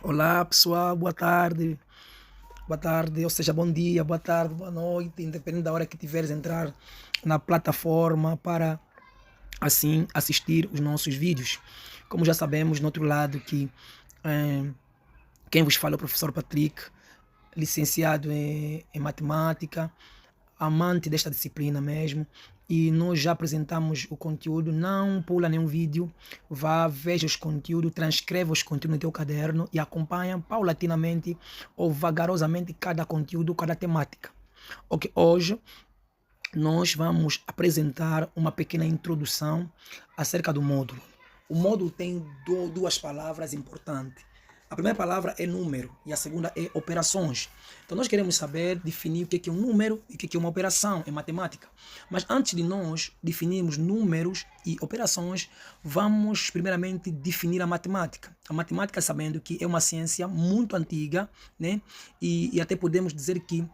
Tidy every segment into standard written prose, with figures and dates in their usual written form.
Olá pessoal, boa tarde, ou seja, bom dia, boa tarde, boa noite, independente da hora que tiveres entrar na plataforma para assim assistir os nossos vídeos. Como já sabemos, no outro lado que eh, quem vos fala é o professor Patrick, licenciado em matemática, amante desta disciplina mesmo, e nós já apresentamos o conteúdo. Não pula nenhum vídeo, vá, veja os conteúdos, transcreva os conteúdos no teu caderno e acompanha paulatinamente ou vagarosamente cada conteúdo, cada temática. Ok, hoje nós vamos apresentar uma pequena introdução acerca do módulo. O módulo tem duas palavras importantes. A primeira palavra é número e a segunda é operações. Então nós queremos saber definir o que é um número e o que é uma operação em matemática. Mas antes de nós definirmos números e operações, vamos primeiramente definir a matemática. A matemática, sabendo que é uma ciência muito antiga, né? E até podemos dizer que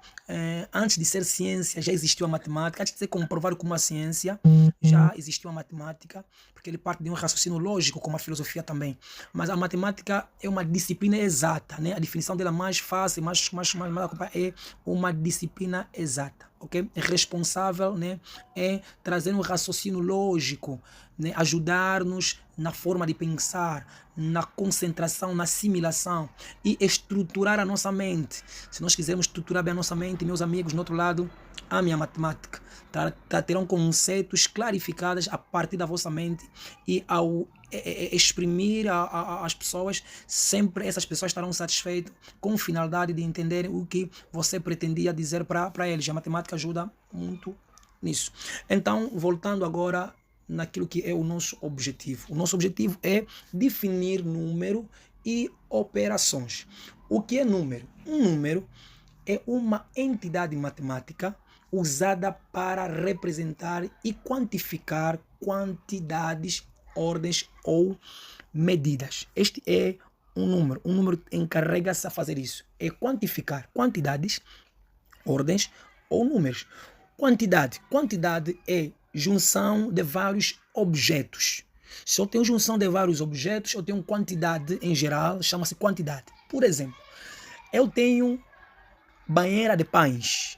antes de ser ciência já existiu a matemática, antes de ser comprovado como uma ciência já existiu a matemática, porque ele parte de um raciocínio lógico, como a filosofia também. Mas a matemática é uma disciplina exata, né? A definição dela mais fácil, mais é uma disciplina exata, ok? É responsável, né? É trazer um raciocínio lógico, né? Ajudar-nos na forma de pensar, na concentração, na assimilação e estruturar a nossa mente. Se nós quisermos estruturar bem a nossa mente, meus amigos, no outro lado, amem a matemática. Terão conceitos clarificados a partir da vossa mente e ao exprimir as pessoas, sempre essas pessoas estarão satisfeitas com a finalidade de entender o que você pretendia dizer para eles. A matemática ajuda muito nisso. Então, voltando agora naquilo que é o nosso objetivo. O nosso objetivo é definir número e operações. O que é número? Um número é uma entidade matemática usada para representar e quantificar quantidades, ordens ou medidas. Este é um número. Um número encarrega-se a fazer isso. É quantificar quantidades, ordens ou números. Quantidade. Quantidade é junção de vários objetos. Se eu tenho junção de vários objetos, eu tenho quantidade em geral, chama-se quantidade. Por exemplo, eu tenho banheira de pães.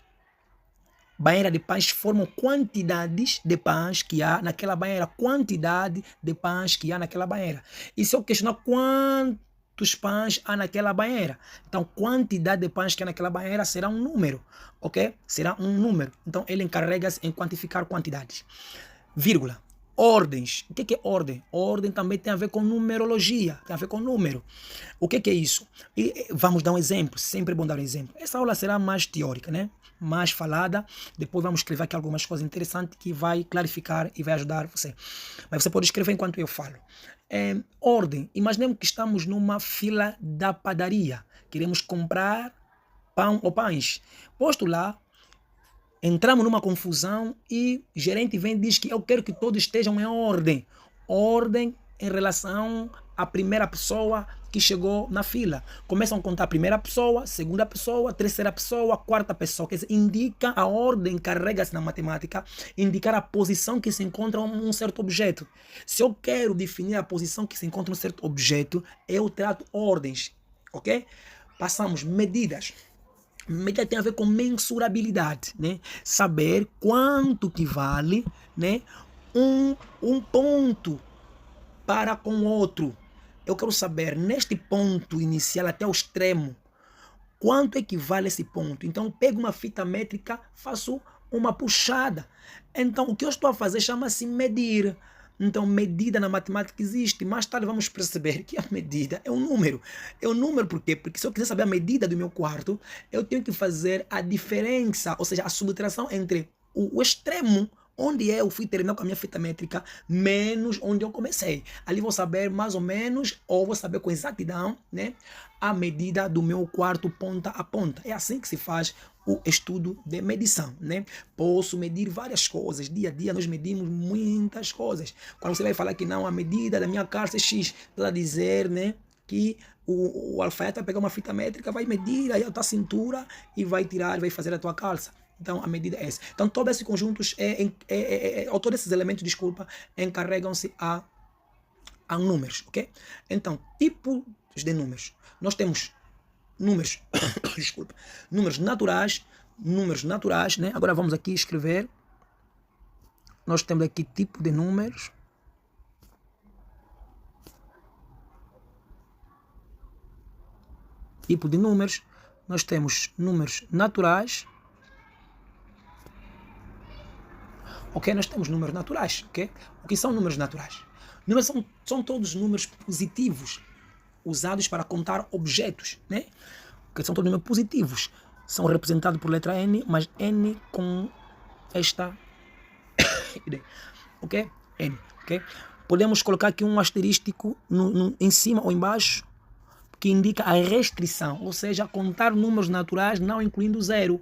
Banheira de pães formam quantidades de pães que há naquela banheira, quantidade de pães que há naquela banheira. E se eu questionar quantos pães há naquela banheira, então quantidade de pães que há naquela banheira será um número, ok? Será um número. Então ele encarrega-se em quantificar quantidades. Vírgula. Ordens. O que é ordem? Ordem também tem a ver com numerologia, tem a ver com número. O que é isso? E vamos dar um exemplo, sempre é bom dar um exemplo. Essa aula será mais teórica, né? Mais falada. Depois vamos escrever aqui algumas coisas interessantes que vai clarificar e vai ajudar você. Mas você pode escrever enquanto eu falo. Ordem. Imaginemos que estamos numa fila da padaria. Queremos comprar pão ou pães. Posto lá, entramos numa confusão e o gerente vem e diz que eu quero que todos estejam em ordem. Ordem em relação à primeira pessoa que chegou na fila. Começam a contar a primeira pessoa, segunda pessoa, terceira pessoa, quarta pessoa. Quer dizer, indica a ordem, carrega-se na matemática, indicar a posição que se encontra um certo objeto. Se eu quero definir a posição que se encontra um certo objeto, eu trato ordens, ok? Passamos medidas. Medida tem a ver com mensurabilidade, né? Saber quanto que vale, né? Um ponto para com outro. Eu quero saber, neste ponto inicial até o extremo, quanto equivale esse ponto. Então, pego uma fita métrica, faço uma puxada. Então, o que eu estou a fazer chama-se medir. Então, medida na matemática existe. Mais tarde vamos perceber que a medida é um número. É um número por quê? Porque se eu quiser saber a medida do meu quarto, eu tenho que fazer a diferença, ou seja, a subtração entre o extremo onde eu fui terminar com a minha fita métrica, menos onde eu comecei. Ali vou saber mais ou menos, ou vou saber com exatidão, né, a medida do meu quarto ponta a ponta. É assim que se faz o estudo de medição, né? Posso medir várias coisas. Dia a dia nós medimos muitas coisas. Quando você vai falar que não, a medida da minha calça é X, está a dizer, né, que o alfaiate vai pegar uma fita métrica, vai medir aí a tua cintura e vai tirar, vai fazer a tua calça. Então, a medida é essa. Então, todos esses conjuntos, ou todos esses elementos, desculpa, encarregam-se a números, ok? Então, tipo de números. Nós temos números, desculpa, números naturais, né? Agora vamos aqui escrever. Nós temos aqui tipo de números. Tipo de números. Nós temos números naturais. Ok? Nós temos números naturais. Ok? O que são números naturais? Números são todos números positivos usados para contar objetos, né? Que são todos números positivos. São representados por letra N, mas N com esta ideia. Ok? N. Ok? Podemos colocar aqui um asterístico em cima ou embaixo que indica a restrição, ou seja, contar números naturais não incluindo zero.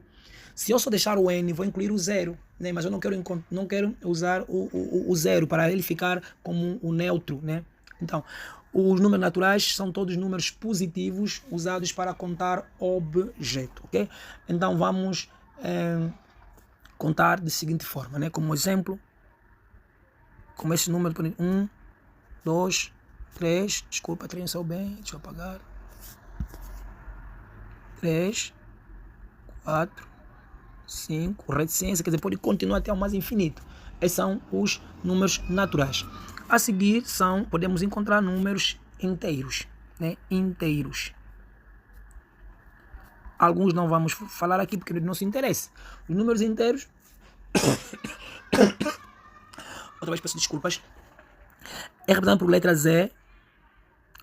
Se eu só deixar o N, vou incluir o zero, né? Mas eu não quero usar o zero para ele ficar como o neutro, né? Então, os números naturais são todos números positivos usados para contar objeto, ok? Então vamos contar da seguinte forma, né? Como exemplo, como esse número, 1, 2, 3, desculpa, 3 não saiu bem, deixa eu apagar. 3, 4, 5, reticência, quer dizer, pode continuar até o mais infinito. Esses são os números naturais. A seguir podemos encontrar números inteiros, né? Inteiros. Alguns não vamos falar aqui porque não se interessa. Os números inteiros, outra vez peço desculpas, é representado por letra Z,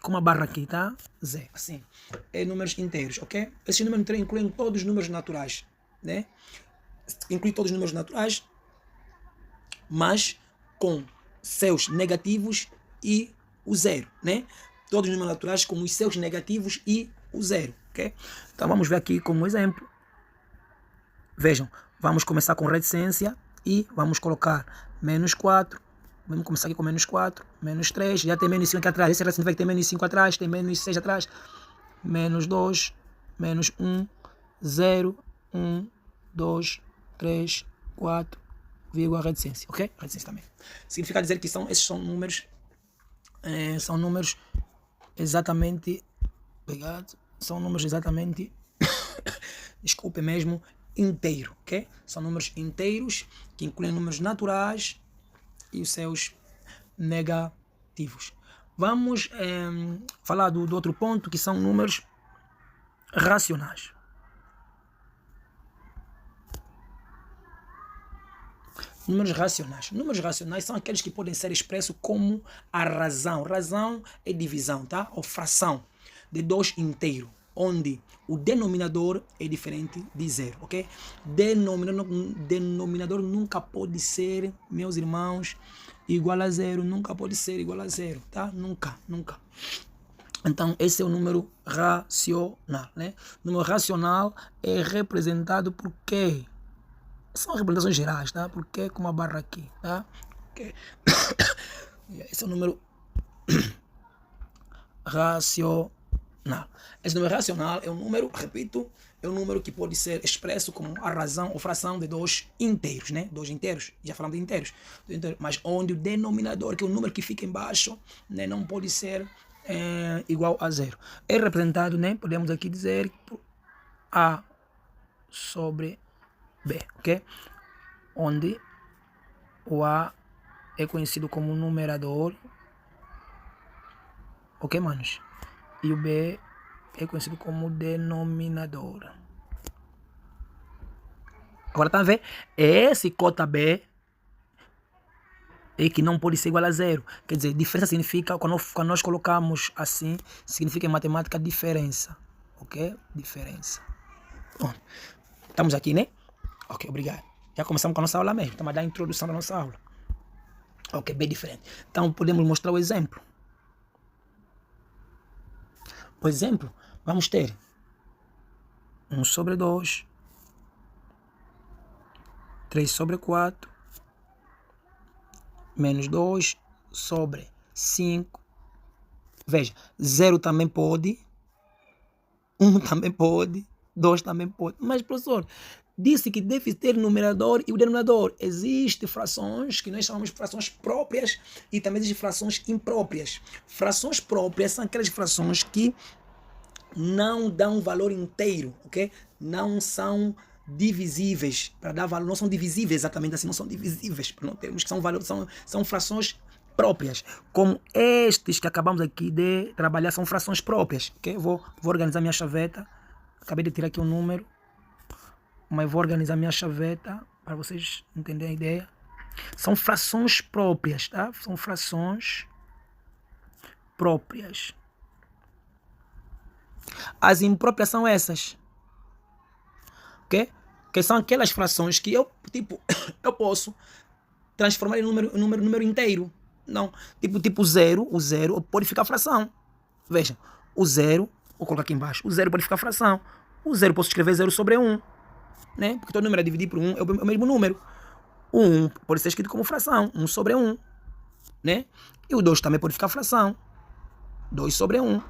com uma barra aqui, tá? Z, assim. É números inteiros, ok? Esses números inteiros incluem todos os números naturais, né? Inclui todos os números naturais, mas com seus negativos e o zero, né? Todos os números naturais com os seus negativos e o zero, ok? Então vamos ver aqui como exemplo. Vejam, vamos começar com reticência e vamos colocar menos 4. Vamos começar aqui com menos 4, menos 3, já tem menos 5 aqui atrás. Esse reticência vai ter menos 5 atrás, tem menos 6 atrás, menos 2, menos 1, 0, 1, 2, 3, 4, vírgula reticência, ok? Reticência também. Significa dizer que esses são números exatamente pegados, são números exatamente, desculpe mesmo, inteiro, ok? São números inteiros que incluem números naturais e os seus negativos. Vamos falar do outro ponto, que são números racionais. Números racionais. Números racionais são aqueles que podem ser expressos como a razão. Razão é divisão, tá? Ou fração de 2 inteiros, onde o denominador é diferente de zero, ok? Denominador nunca pode ser, meus irmãos, igual a zero. Nunca pode ser igual a zero, tá? Nunca, nunca. Então, esse é o número racional, né? O número racional é representado por quê? São representações gerais, tá? Porque com uma barra aqui, tá? Okay. Esse é o número racional. Esse número racional é um número, repito, é um número que pode ser expresso como a razão ou fração de 2 inteiros, né? 2 inteiros, já falamos de inteiros. Mas onde o denominador, que é o número que fica embaixo, né, não pode ser igual a zero. É representado, né? Podemos aqui dizer por A sobre B, ok? Onde o A é conhecido como numerador, ok, manos? E o B é conhecido como denominador. Agora tá vendo? Esse cota B é que não pode ser igual a zero. Quer dizer, diferença significa, quando nós colocamos assim, significa em matemática diferença, ok? Diferença. Bom, estamos aqui, né? Ok, obrigado. Já começamos com a nossa aula mesmo. Estamos a dar a introdução da nossa aula. Ok, bem diferente. Então, podemos mostrar o exemplo. O exemplo, vamos ter 1 sobre 2, 3 sobre 4, menos 2 sobre 5. Veja, 0 também pode, 1 também pode, 2 também pode. Mas, professor, disse que deve ter numerador e o denominador. Existem frações que nós chamamos de frações próprias e também existem frações impróprias. Frações próprias são aquelas frações que não dão valor inteiro, ok? Não são divisíveis para dar valor, não são divisíveis exatamente assim, não são divisíveis para não termos que são frações próprias, como estes que acabamos aqui de trabalhar são frações próprias, ok? Vou organizar minha chaveta, acabei de tirar aqui um número, mas vou organizar minha chaveta para vocês entenderem a ideia. São frações próprias, tá? São frações próprias. As impróprias são essas, ok? Que são aquelas frações que eu posso transformar em número inteiro. Não, tipo zero, o zero pode ficar fração. Vejam, o zero, vou colocar aqui embaixo, o zero pode ficar fração. O zero posso escrever 0 sobre 1, né? Porque todo número é dividido por 1, é o mesmo número. O 1 pode ser escrito como fração, 1 sobre 1, né? E o 2 também pode ficar fração, 2 sobre 1.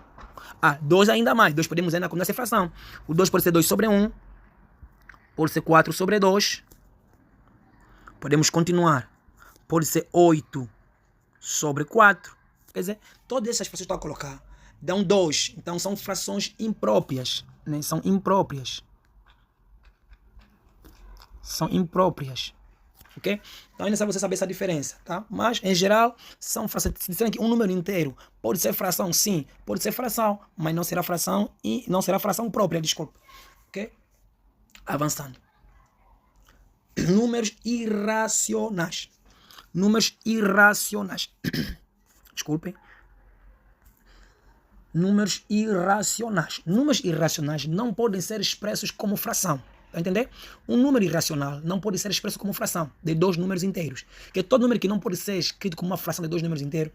2 ainda mais, 2 podemos ainda continuar a ser fração. O 2 pode ser 2 sobre 1, pode ser 4 sobre 2. Podemos continuar. Pode ser 8 sobre 4. Quer dizer, todas essas frações que eu estou a colocar dão 2. Então são frações impróprias, né? São impróprias. São impróprias. Ok? Então ainda você saber essa diferença, tá? Mas em geral são frações. Se disserem que um número inteiro pode ser fração, sim, pode ser fração, mas não será fração e não será fração própria, desculpa. Ok? Avançando. Números irracionais. Números irracionais. Desculpem. Números irracionais. Números irracionais não podem ser expressos como fração. Tá entender? Um número irracional não pode ser expresso como fração de 2 números inteiros. Porque todo número que não pode ser escrito como uma fração de 2 números inteiros,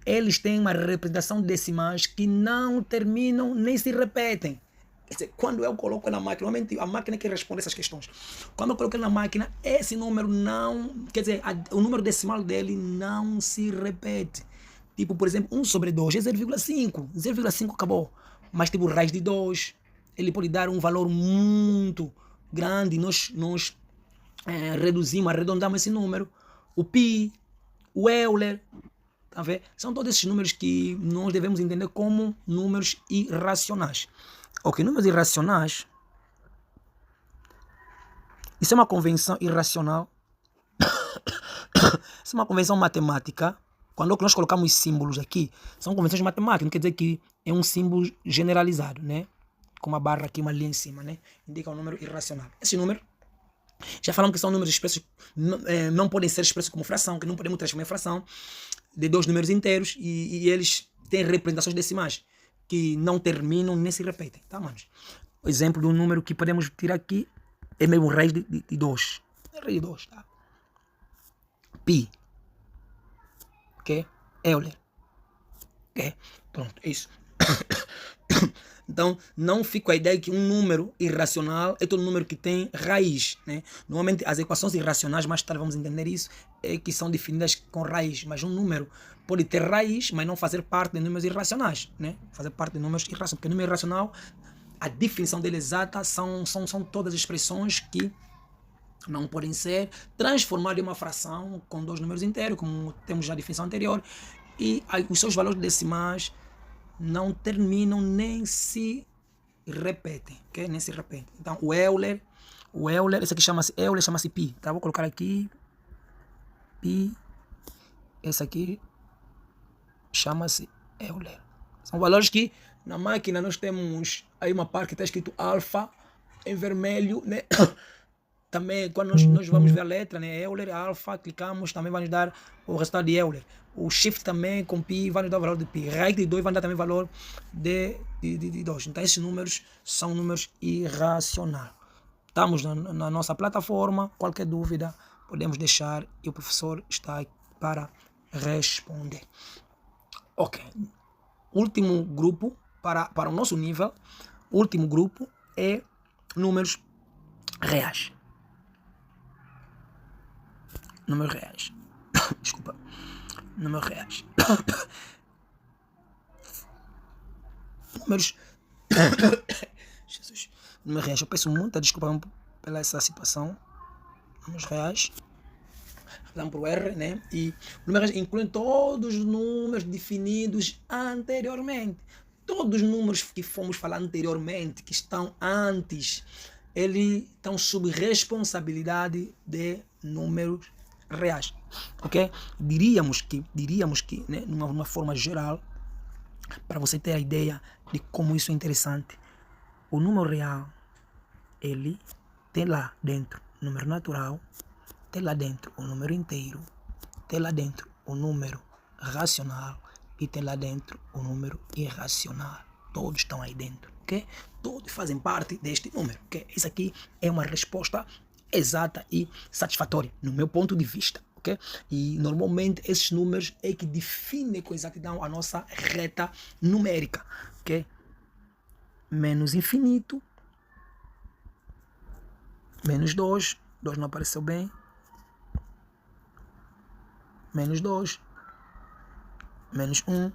eles têm uma representação de decimais que não terminam nem se repetem. Quer dizer, quando eu coloco na máquina, normalmente a máquina que responde essas questões. Quando eu coloco na máquina, esse número não, quer dizer, o número decimal dele não se repete. Tipo, por exemplo, 1 sobre 2 é 0,5. 0,5 acabou. Mas tipo, raiz de 2, ele pode dar um valor muito grande. Nós reduzimos, arredondamos esse número. O pi, o Euler, tá vendo? São todos esses números que nós devemos entender como números irracionais. Ok, números irracionais. Isso é uma convenção irracional. Isso é uma convenção matemática. Quando nós colocamos símbolos aqui, são convenções matemáticas, não quer dizer que é um símbolo generalizado, né? Com uma barra aqui, uma linha em cima, né? Indica um número irracional. Esse número, já falamos que são números expressos, não podem ser expressos como fração, que não podemos transformar em fração de 2 números inteiros e eles têm representações decimais que não terminam nem se repetem, tá, manos? O exemplo do número que podemos tirar aqui é mesmo raiz de 2. Raiz de 2, tá? Pi. Ok? Euler. Ok? Pronto, é isso. Então, não fica a ideia que um número irracional é todo número que tem raiz, né? Normalmente, as equações irracionais, mais tarde vamos entender isso, é que são definidas com raiz. Mas um número pode ter raiz, mas não fazer parte de números irracionais, né? Fazer parte de números irracionais. Porque número irracional, a definição dele exata são todas as expressões que não podem ser transformadas em uma fração com 2 números inteiros, como temos na definição anterior, e os seus valores decimais não terminam nem se repetem, ok? Nem se repetem. Então, o Euler, esse aqui chama-se Euler, chama-se pi, tá? Vou colocar aqui, pi, esse aqui chama-se Euler. São valores que na máquina nós temos aí uma parte que está escrito alfa em vermelho, né? Também, quando nós vamos ver a letra, né? Euler, alfa, clicamos, também vai nos dar o resultado de Euler. O shift também, com pi, vai nos dar o valor de pi. Raiz de 2 vai nos dar também o valor de 2. Então, esses números são números irracionais. Estamos na nossa plataforma. Qualquer dúvida, podemos deixar e o professor está para responder. Ok. Último grupo, para o nosso nível, o último grupo é números reais. Números reais. Desculpa. Números reais. Números. Jesus. Números reais. Eu peço muita desculpa pela essa situação. Números reais. Vamos para o R, né? E números incluem todos os números definidos anteriormente. Todos os números que fomos falar anteriormente, que estão antes, eles estão sob responsabilidade de números reais. Ok? Diríamos que né, numa forma geral, para você ter a ideia de como isso é interessante, o número real, ele tem lá dentro o número natural, tem lá dentro o número inteiro, tem lá dentro o número racional e tem lá dentro o número irracional. Todos estão aí dentro, ok? Todos fazem parte deste número, ok? Isso aqui é uma resposta exata e satisfatória, no meu ponto de vista, ok? E normalmente esses números é que definem com exatidão a nossa reta numérica, ok? Menos infinito, menos 2, 2 não apareceu bem, menos 2, menos 1,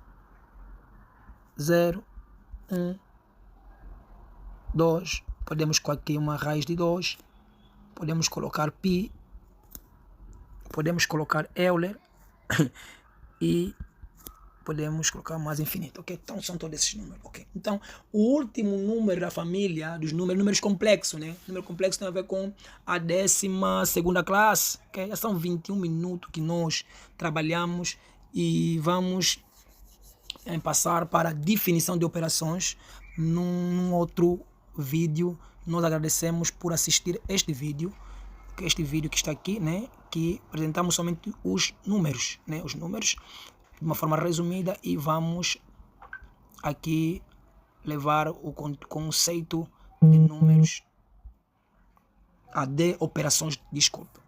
0, 1, 2, podemos colocar aqui uma raiz de 2, podemos colocar π, podemos colocar Euler e podemos colocar mais infinito, ok? Então são todos esses números, ok? Então o último número da família dos números complexos, né? Número complexo tem a ver com a 12ª classe, ok? Já são 21 minutos que nós trabalhamos e vamos passar para a definição de operações num outro vídeo. Nós agradecemos por assistir este vídeo que está aqui, né? Que apresentamos somente os números, né? Os números de uma forma resumida e vamos aqui levar o conceito de números, de operações, desculpa.